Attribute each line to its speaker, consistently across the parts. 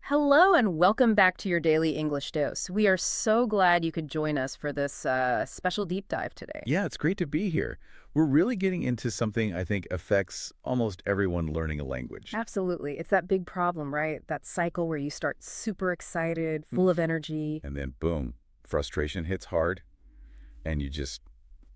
Speaker 1: Hello and welcome back to your daily English dose. We are so glad you could join us for this special deep dive today.
Speaker 2: Yeah, it's great to be here. We're really getting into something I think affects almost everyone learning a language.
Speaker 1: Absolutely. It's that big problem, right? That cycle where you start super excited, full of energy.
Speaker 2: And then boom, frustration hits hard and you just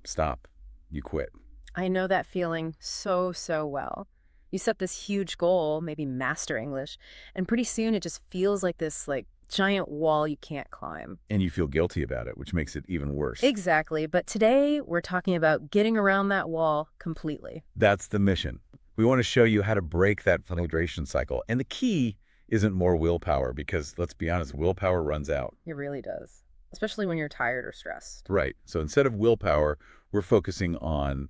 Speaker 2: stop. You quit.
Speaker 1: I know that feeling so well. You set this huge goal, maybe master English, and pretty soon it just feels like this giant wall you can't climb.
Speaker 2: And you feel guilty about it, which makes it even worse.
Speaker 1: Exactly. But today we're talking about getting around that wall completely.
Speaker 2: That's the mission. We want to show you how to break that frustration cycle. And the key isn't more willpower because, let's be honest, willpower runs out.
Speaker 1: It really does, especially when you're tired or stressed.
Speaker 2: Right. So instead of willpower, we're focusing on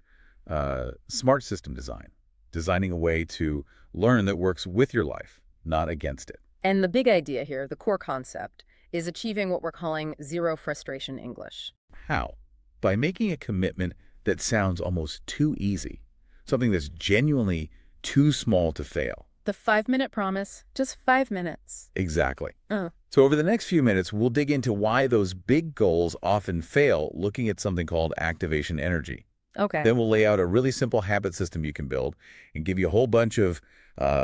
Speaker 2: smart system design, designing a way to learn that works with your life, not against it.
Speaker 1: And the big idea here, the core concept, is achieving what we're calling zero frustration English.
Speaker 2: How? By making a commitment that sounds almost too easy, something that's genuinely too small to fail.
Speaker 1: The 5-minute promise, just 5 minutes.
Speaker 2: Exactly. So over the next few minutes, we'll dig into why those big goals often fail, looking at something called activation energy.
Speaker 1: Okay.
Speaker 2: Then we'll lay out a really simple habit system you can build and give you a whole bunch of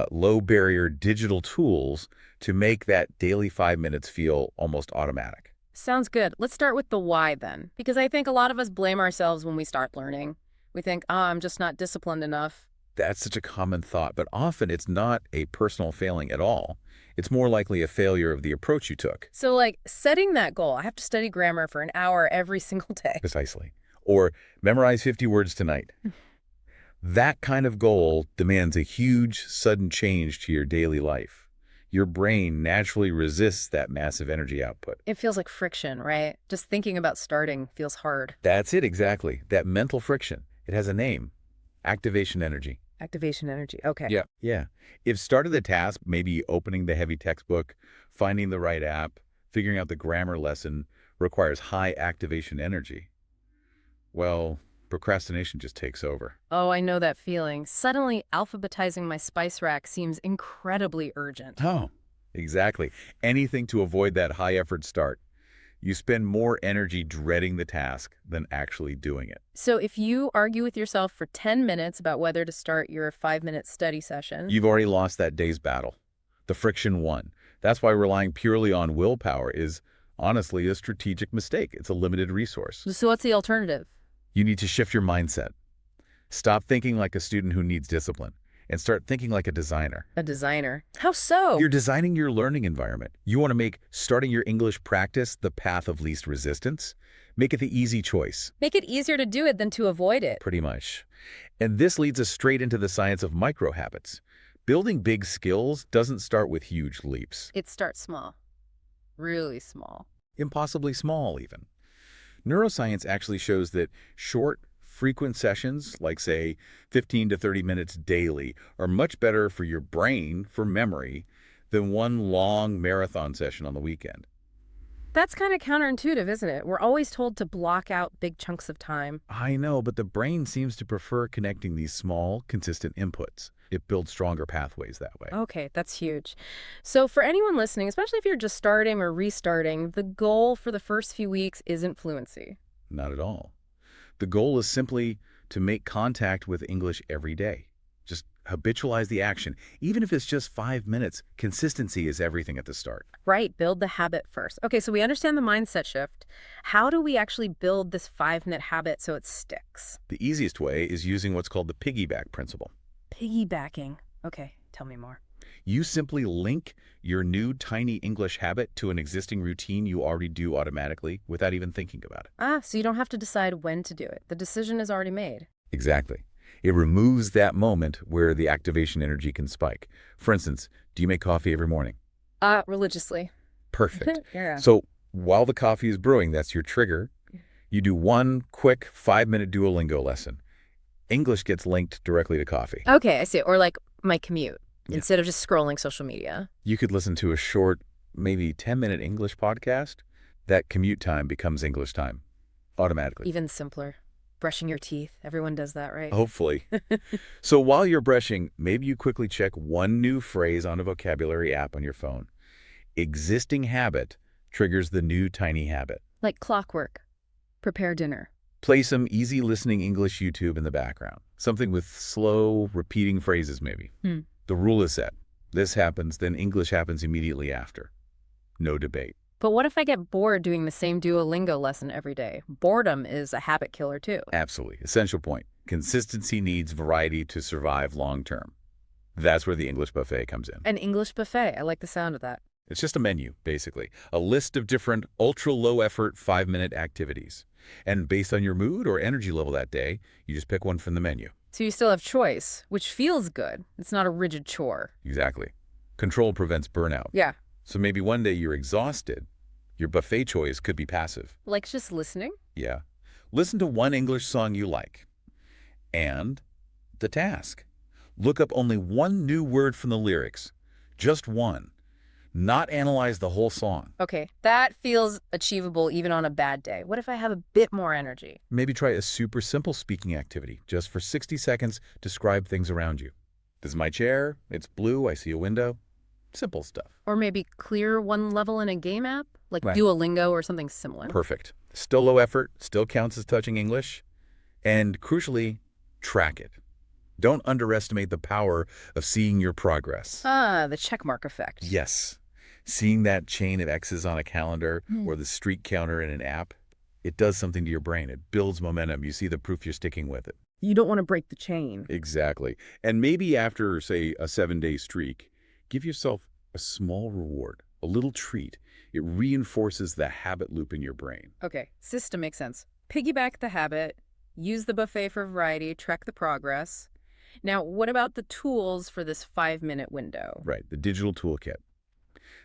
Speaker 2: low-barrier digital tools to make that daily 5 minutes feel almost automatic.
Speaker 1: Sounds good. Let's start with the why then, because I think a lot of us blame ourselves when we start learning. We think, I'm just not disciplined enough.
Speaker 2: That's such a common thought, but often it's not a personal failing at all. It's more likely a failure of the approach you took.
Speaker 1: So setting that goal, I have to study grammar for an hour every single day.
Speaker 2: Precisely. Or memorize 50 words tonight. That kind of goal demands a huge, sudden change to your daily life. Your brain naturally resists that massive energy output.
Speaker 1: It feels like friction, right? Just thinking about starting feels hard.
Speaker 2: That's it, exactly. That mental friction. It has a name. Activation energy.
Speaker 1: Activation energy. Okay.
Speaker 2: Yeah. If starting the task, maybe opening the heavy textbook, finding the right app, figuring out the grammar lesson, requires high activation energy, well, procrastination just takes over.
Speaker 1: Oh, I know that feeling. Suddenly, alphabetizing my spice rack seems incredibly urgent.
Speaker 2: Oh, exactly. Anything to avoid that high-effort start. You spend more energy dreading the task than actually doing it.
Speaker 1: So if you argue with yourself for 10 minutes about whether to start your 5-minute study session...
Speaker 2: You've already lost that day's battle. The friction won. That's why relying purely on willpower is, honestly, a strategic mistake. It's a limited resource.
Speaker 1: So what's the alternative?
Speaker 2: You need to shift your mindset. Stop thinking like a student who needs discipline and start thinking like a designer.
Speaker 1: A designer? How so?
Speaker 2: You're designing your learning environment. You want to make starting your English practice the path of least resistance. Make it the easy choice.
Speaker 1: Make it easier to do it than to avoid it.
Speaker 2: Pretty much. And this leads us straight into the science of micro habits. Building big skills doesn't start with huge leaps.
Speaker 1: It starts small. Really small.
Speaker 2: Impossibly small, even. Neuroscience actually shows that short, frequent sessions, like say 15 to 30 minutes daily, are much better for your brain, for memory, than one long marathon session on the weekend.
Speaker 1: That's kind of counterintuitive, isn't it? We're always told to block out big chunks of time.
Speaker 2: I know, but the brain seems to prefer connecting these small, consistent inputs. It builds stronger pathways that way.
Speaker 1: Okay, that's huge. So for anyone listening, especially if you're just starting or restarting, the goal for the first few weeks isn't fluency.
Speaker 2: Not at all. The goal is simply to make contact with English every day. Just habitualize the action. Even if it's just 5 minutes, consistency is everything at the start.
Speaker 1: Right, build the habit first. Okay, so we understand the mindset shift. How do we actually build this 5-minute habit so it sticks?
Speaker 2: The easiest way is using what's called the piggyback principle.
Speaker 1: Piggybacking. Okay, tell me more.
Speaker 2: You simply link your new tiny English habit to an existing routine you already do automatically without even thinking about it.
Speaker 1: So you don't have to decide when to do it. The decision is already made.
Speaker 2: Exactly. It removes that moment where the activation energy can spike. For instance, do you make coffee every morning?
Speaker 1: Religiously.
Speaker 2: Perfect.
Speaker 1: Yeah.
Speaker 2: So while the coffee is brewing, that's your trigger. You do one quick 5-minute Duolingo lesson. English gets linked directly to coffee.
Speaker 1: Okay, I see. Or like my commute,
Speaker 2: Yeah.
Speaker 1: instead of just scrolling social media.
Speaker 2: You could listen to a short, maybe 10-minute English podcast. That commute time becomes English time automatically.
Speaker 1: Even simpler. Brushing your teeth. Everyone does that, right?
Speaker 2: Hopefully. So while you're brushing, maybe you quickly check one new phrase on a vocabulary app on your phone. existing habit triggers the new tiny habit.
Speaker 1: Like clockwork. Prepare dinner.
Speaker 2: Play some easy listening English YouTube in the background. Something with slow, repeating phrases maybe.
Speaker 1: Hmm.
Speaker 2: The rule is set. This happens, then English happens immediately after. No debate.
Speaker 1: But what if I get bored doing the same Duolingo lesson every day? Boredom is a habit killer too.
Speaker 2: Absolutely. Essential point. Consistency needs variety to survive long term. That's where the English buffet comes in.
Speaker 1: An English buffet. I like the sound of that.
Speaker 2: It's just a menu, basically. A list of different ultra-low-effort 5-minute activities. And based on your mood or energy level that day, you just pick one from the menu.
Speaker 1: So you still have choice, which feels good. It's not a rigid chore.
Speaker 2: Exactly. Control prevents burnout.
Speaker 1: Yeah.
Speaker 2: So maybe one day you're exhausted. Your buffet choice could be passive.
Speaker 1: Like just listening?
Speaker 2: Yeah. Listen to one English song you like. And the task. Look up only one new word from the lyrics. Just one. Not analyze the whole song.
Speaker 1: Okay, that feels achievable even on a bad day. What if I have a bit more energy?
Speaker 2: Maybe try a super simple speaking activity. Just for 60 seconds, describe things around you. This is my chair. It's blue. I see a window. Simple stuff.
Speaker 1: Or maybe clear one level in a game app, like
Speaker 2: Right.
Speaker 1: Duolingo or something similar.
Speaker 2: Perfect. Still low effort, still counts as touching English. And crucially, track it. Don't underestimate the power of seeing your progress.
Speaker 1: Ah, the checkmark effect.
Speaker 2: Yes. Seeing that chain of X's on a calendar or the streak counter in an app, it does something to your brain. It builds momentum. You see the proof you're sticking with it.
Speaker 1: You don't want to break the chain.
Speaker 2: Exactly. And maybe after, say, a 7-day streak, give yourself a small reward, a little treat. It reinforces the habit loop in your brain.
Speaker 1: Okay, system makes sense. Piggyback the habit, use the buffet for variety, track the progress. Now, what about the tools for this 5-minute window?
Speaker 2: Right, the digital toolkit.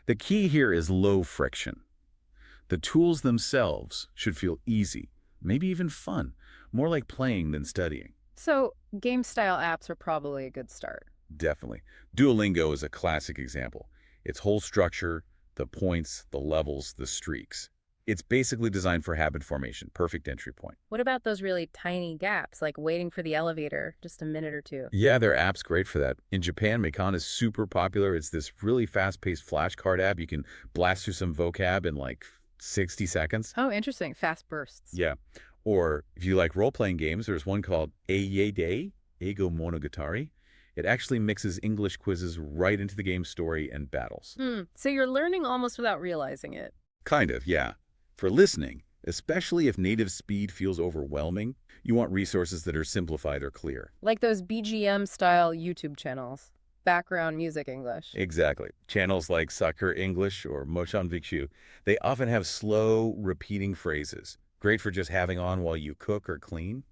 Speaker 2: The key here is low friction. The tools themselves should feel easy, maybe even fun, more like playing than studying.
Speaker 1: So, game-style apps are probably a good start.
Speaker 2: Definitely. Duolingo is a classic example. Its whole structure, the points, the levels, the streaks. It's basically designed for habit formation, perfect entry point.
Speaker 1: What about those really tiny gaps, like waiting for the elevator, just a minute or two?
Speaker 2: Yeah, their app's great for that. In Japan, Meikon is super popular. It's this really fast-paced flashcard app. You can blast through some vocab in like 60 seconds.
Speaker 1: Oh, interesting. Fast bursts.
Speaker 2: Yeah. Or if you like role-playing games, there's one called Eiyei, Eigo Monogatari. It actually mixes English quizzes right into the game's story and battles.
Speaker 1: So you're learning almost without realizing it.
Speaker 2: Kind of, yeah. For listening, especially if native speed feels overwhelming, you want resources that are simplified or clear.
Speaker 1: Like those BGM-style YouTube channels. Background music English.
Speaker 2: Exactly. Channels like Sakura English or Mochan Vikshu, they often have slow, repeating phrases. Great for just having on while you cook or clean.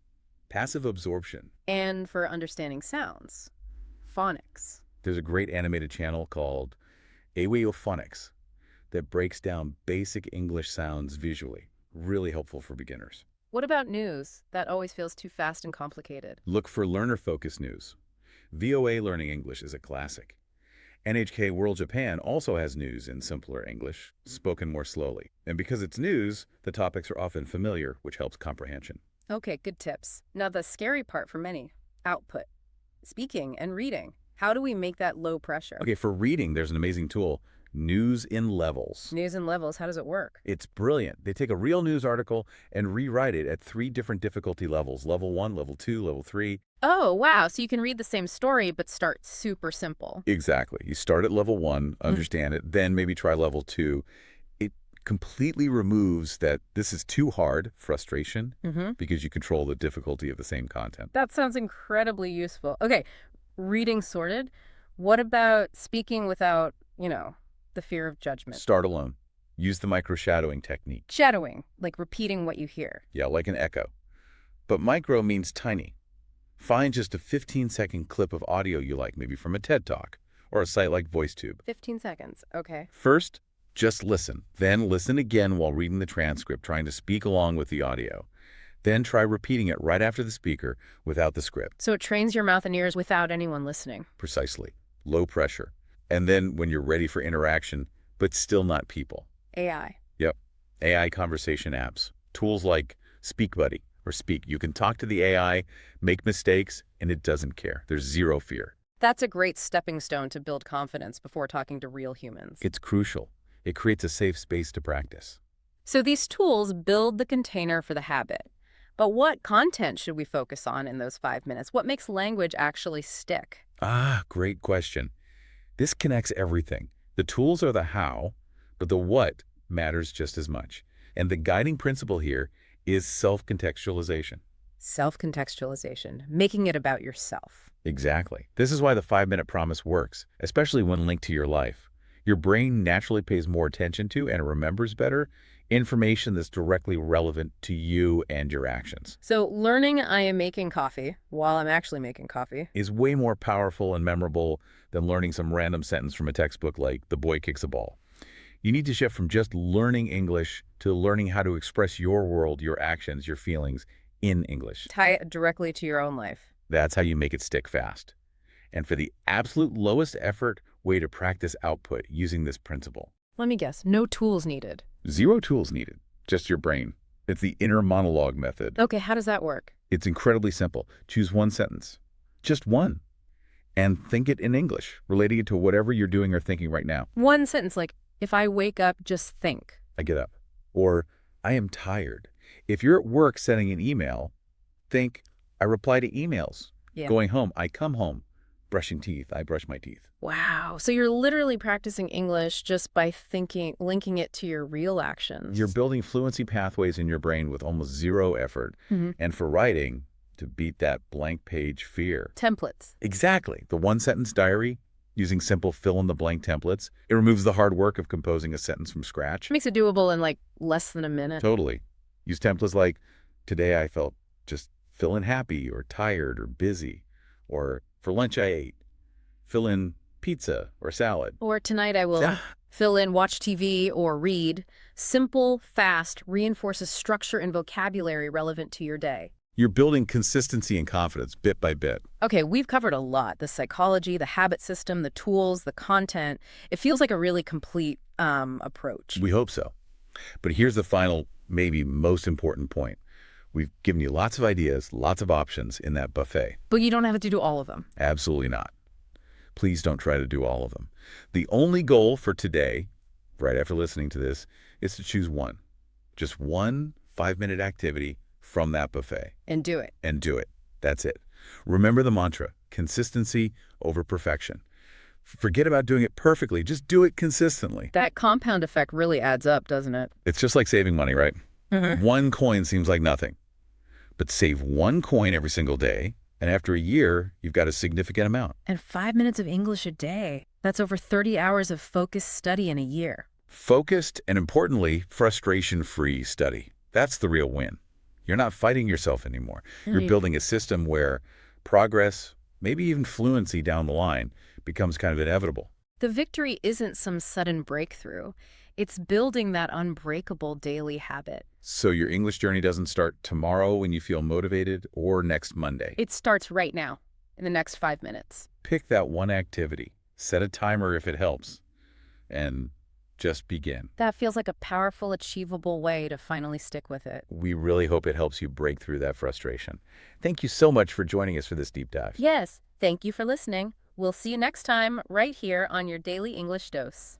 Speaker 2: Passive absorption.
Speaker 1: And for understanding sounds. Phonics.
Speaker 2: There's a great animated channel called Phonics that breaks down basic English sounds visually. Really helpful for beginners.
Speaker 1: What about news? That always feels too fast and complicated.
Speaker 2: Look for learner-focused news. VOA Learning English is a classic. NHK World Japan also has news in simpler English, spoken more slowly. And because it's news, the topics are often familiar, which helps comprehension.
Speaker 1: Okay, good tips. Now the scary part for many, output. Speaking and reading. How do we make that low pressure?
Speaker 2: Okay, for reading, there's an amazing tool, News in Levels.
Speaker 1: News and levels, how does it work?
Speaker 2: It's brilliant. They take a real news article and rewrite it at 3 different difficulty levels, level 1, level 2, level 3.
Speaker 1: Oh, wow. So you can read the same story, but start super simple.
Speaker 2: Exactly. You start at level 1, understand it, then maybe try level 2. It completely removes that this is too hard, frustration, because you control the difficulty of the same content.
Speaker 1: That sounds incredibly useful. Okay, reading sorted. What about speaking without, the fear of judgment?
Speaker 2: Start alone. Use the micro-shadowing technique.
Speaker 1: Shadowing, like repeating what you hear.
Speaker 2: Yeah, like an echo. But micro means tiny. Find just a 15-second clip of audio you like, maybe from a TED Talk or a site like VoiceTube.
Speaker 1: 15 seconds, okay.
Speaker 2: First, just listen. Then listen again while reading the transcript, trying to speak along with the audio. Then try repeating it right after the speaker without the script.
Speaker 1: So it trains your mouth and ears without anyone listening.
Speaker 2: Precisely. Low pressure. And then when you're ready for interaction, but still not people.
Speaker 1: AI.
Speaker 2: Yep. AI conversation apps. Tools like SpeakBuddy or Speak. You can talk to the AI, make mistakes, and it doesn't care. There's zero fear.
Speaker 1: That's a great stepping stone to build confidence before talking to real humans.
Speaker 2: It's crucial. It creates a safe space to practice.
Speaker 1: So these tools build the container for the habit. But what content should we focus on in those 5 minutes? What makes language actually stick?
Speaker 2: Ah, great question. This connects everything. The tools are the how, but the what matters just as much. And the guiding principle here is self-contextualization.
Speaker 1: Self-contextualization, making it about yourself.
Speaker 2: Exactly. This is why the 5-minute promise works, especially when linked to your life. Your brain naturally pays more attention to and remembers better information that's directly relevant to you and your actions.
Speaker 1: So learning I am making coffee while I'm actually making coffee.
Speaker 2: Is way more powerful and memorable than learning some random sentence from a textbook like "the boy kicks a ball." You need to shift from just learning English to learning how to express your world, your actions, your feelings in English.
Speaker 1: Tie it directly to your own life.
Speaker 2: That's how you make it stick fast. And for the absolute lowest effort way to practice output using this principle.
Speaker 1: Let me guess, no tools needed.
Speaker 2: Zero tools needed, just your brain. It's the inner monologue method.
Speaker 1: Okay, how does that work?
Speaker 2: It's incredibly simple. Choose one sentence, just one, and think it in English, relating it to whatever you're doing or thinking right now.
Speaker 1: One sentence like, if I wake up, just think.
Speaker 2: I get up. Or, I am tired. If you're at work sending an email, think, I reply to emails.
Speaker 1: Yeah.
Speaker 2: Going home, I come home. Brushing teeth, I brush my teeth.
Speaker 1: Wow. So you're literally practicing English just by thinking, linking it to your real actions.
Speaker 2: You're building fluency pathways in your brain with almost zero effort. And for writing, to beat that blank page fear.
Speaker 1: Templates.
Speaker 2: Exactly. The one-sentence diary, using simple fill-in-the-blank templates. It removes the hard work of composing a sentence from scratch.
Speaker 1: Makes it doable in like less than a minute.
Speaker 2: Totally. Use templates like, today I felt just fill in happy or tired or busy. Or for lunch I ate. Fill in pizza or salad.
Speaker 1: Or tonight I will fill in watch TV or read. Simple, fast, reinforces structure and vocabulary relevant to your day.
Speaker 2: You're building consistency and confidence bit by bit.
Speaker 1: Okay, we've covered a lot. The psychology, the habit system, the tools, the content. It feels like a really complete approach.
Speaker 2: We hope so. But here's the final, maybe most important point. We've given you lots of ideas, lots of options in that buffet.
Speaker 1: But you don't have to do all of them.
Speaker 2: Absolutely not. Please don't try to do all of them. The only goal for today, right after listening to this, is to choose one. Just one 5-minute activity from that buffet.
Speaker 1: And do it.
Speaker 2: And do it. That's it. Remember the mantra, consistency over perfection. Forget about doing it perfectly. Just do it consistently.
Speaker 1: That compound effect really adds up, doesn't it?
Speaker 2: It's just like saving money, right? One coin seems like nothing. But save one coin every single day, and after a year, you've got a significant amount.
Speaker 1: And 5 minutes of English a day. That's over 30 hours of focused study in a year.
Speaker 2: Focused and, importantly, frustration-free study. That's the real win. You're not fighting yourself anymore. You're building a system where progress, maybe even fluency down the line, becomes kind of inevitable.
Speaker 1: The victory isn't some sudden breakthrough. It's building that unbreakable daily habit.
Speaker 2: So your English journey doesn't start tomorrow when you feel motivated or next Monday.
Speaker 1: It starts right now, in the next 5 minutes.
Speaker 2: Pick that one activity. Set a timer if it helps. And just begin.
Speaker 1: That feels like a powerful, achievable way to finally stick with it.
Speaker 2: We really hope it helps you break through that frustration. Thank you so much for joining us for this deep dive.
Speaker 1: Yes, thank you for listening. We'll see you next time right here on your Daily English Dose.